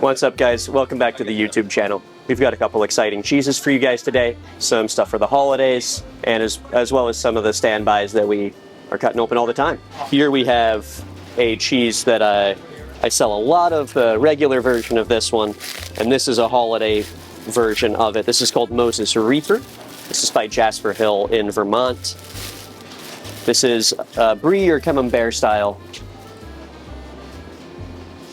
What's up, guys? Welcome back to the YouTube channel. We've got a couple exciting cheeses for you guys today, some stuff for the holidays, and as well as some of the standbys that we are cutting open all the time. Here we have a cheese that I sell a lot of, the regular version of this one, and this is a holiday version of it. This is called Moses Reaper. This is by Jasper Hill in Vermont. This is brie or camembert style.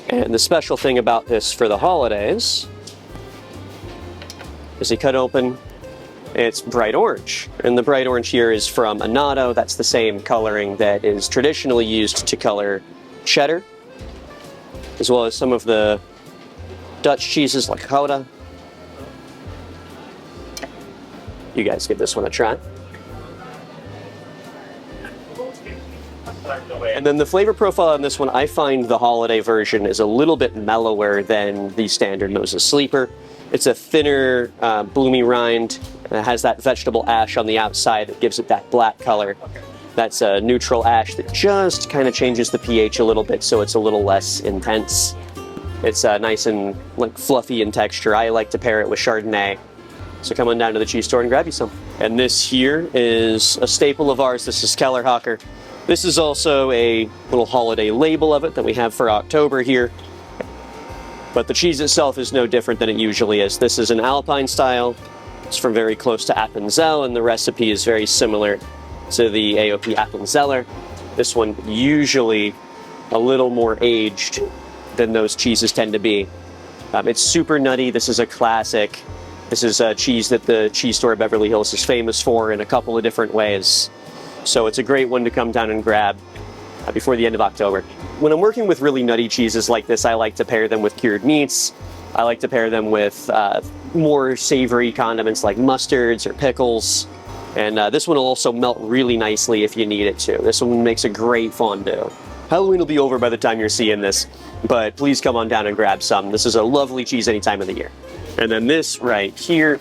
And the special thing about this for the holidays is you cut open, it's bright orange. And the bright orange here is from annatto. That's the same coloring that is traditionally used to color cheddar, as well as some of the Dutch cheeses like gouda. You guys give this one a try. And then the flavor profile on this one, I find the holiday version is a little bit mellower than the standard Moses Sleeper. It's a thinner, bloomy rind, and it has that vegetable ash on the outside that gives it that black color. That's a neutral ash that just kind of changes the pH a little bit, so it's a little less intense. It's nice and like fluffy in texture. I like to pair it with Chardonnay. So come on down to the cheese store and grab you some. And this here is a staple of ours. This is Challerhocker. This is also a little holiday label of it that we have for October here. But the cheese itself is no different than it usually is. This is an alpine style. It's from very close to Appenzell, and the recipe is very similar to the AOP Appenzeller. This one usually a little more aged than those cheeses tend to be. It's super nutty. This is a classic. This is a cheese that the cheese store at Beverly Hills is famous for in a couple of different ways. So it's a great one to come down and grab before the end of October. When I'm working with really nutty cheeses like this, I like to pair them with cured meats. I like to pair them with more savory condiments like mustards or pickles. And this one will also melt really nicely if you need it to. This one makes a great fondue. Halloween will be over by the time you're seeing this, but please come on down and grab some. This is a lovely cheese any time of the year. And then this right here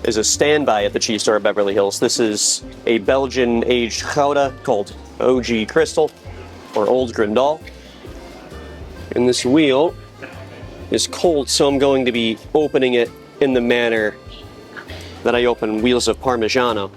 is a standby at the cheese store at Beverly Hills. This is a Belgian aged gouda called OG Kristal or Old Grindal. And this wheel is cold, so I'm going to be opening it in the manner that I open wheels of Parmigiano.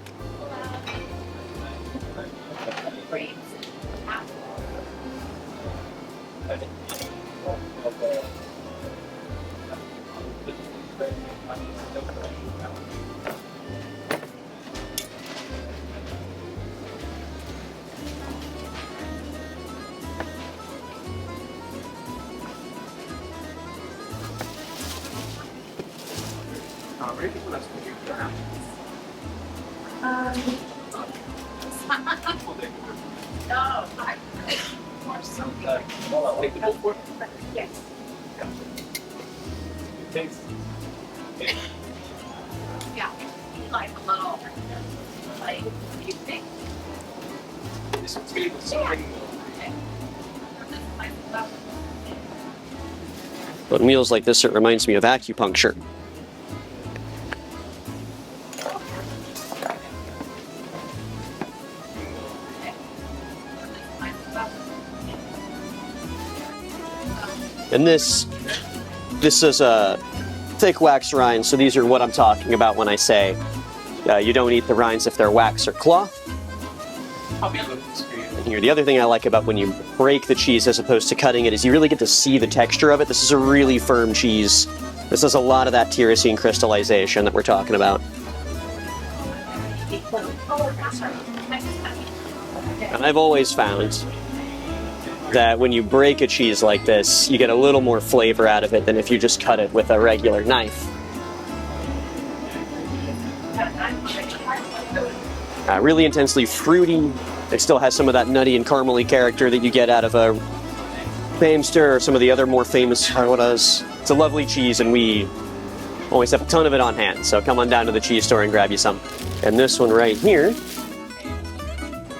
Yeah, like a little, like, you think? This one's going to be something. On wheels like this, it reminds me of acupuncture. And this is a thick wax rind, so these are what I'm talking about when I say you don't eat the rinds if they're wax or cloth. And here, the other thing I like about when you break the cheese as opposed to cutting it is you really get to see the texture of it. This is a really firm cheese. This has a lot of that tyrosine crystallization that we're talking about. And I've always found that when you break a cheese like this, you get a little more flavor out of it than if you just cut it with a regular knife. Really intensely fruity. It still has some of that nutty and caramely character that you get out of a Bamster or some of the other more famous goudas. It's a lovely cheese, and we always have a ton of it on hand, so come on down to the cheese store and grab you some. And this one right here,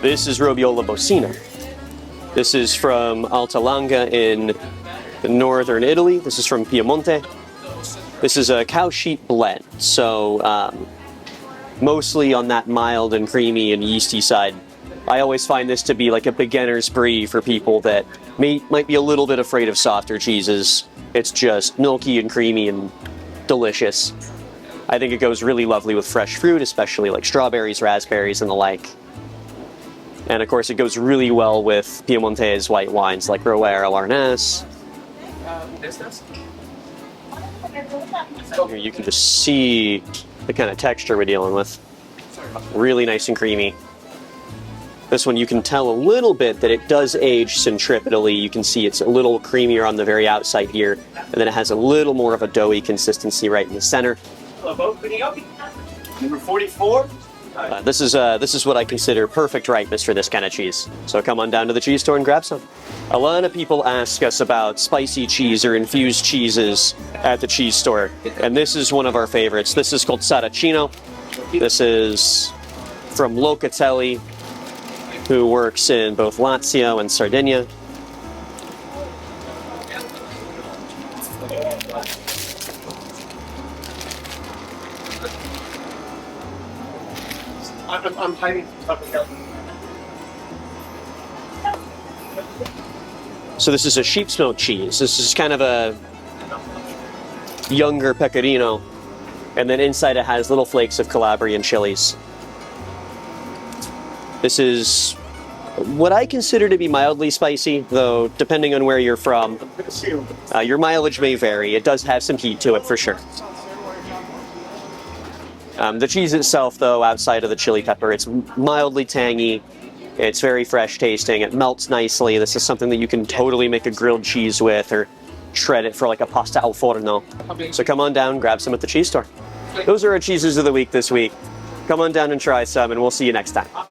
this is Robiola Bosina. This is from Alta Langa in northern Italy. This is from Piemonte. This is a cow sheep blend, so mostly on that mild and creamy and yeasty side. I always find this to be like a beginner's brie for people that might be a little bit afraid of softer cheeses. It's just milky and creamy and delicious. I think it goes really lovely with fresh fruit, especially like strawberries, raspberries, and the like. And of course, it goes really well with Piemontese white wines like Roero Arnaz. Here you can just see the kind of texture we're dealing with. Really nice and creamy. This one you can tell a little bit that it does age centripetally. You can see it's a little creamier on the very outside here, and then it has a little more of a doughy consistency right in the center. Number 44. This is what I consider perfect ripeness for this kind of cheese. So come on down to the cheese store and grab some. A lot of people ask us about spicy cheese or infused cheeses at the cheese store, and this is one of our favorites. This is called Saracino. This is from Locatelli, who works in both Lazio and Sardinia. I'm hiding. So this is a sheep smoked cheese. This is kind of a younger pecorino, and then inside it has little flakes of Calabrian chilies. This is what I consider to be mildly spicy, though depending on where you're from, your mileage may vary. It does have some heat to it for sure. The cheese itself, though, outside of the chili pepper, it's mildly tangy. It's very fresh tasting. It melts nicely. This is something that you can totally make a grilled cheese with or shred it for like a pasta al forno. So come on down, grab some at the cheese store. Those are our cheeses of the week this week. Come on down and try some, and we'll see you next time.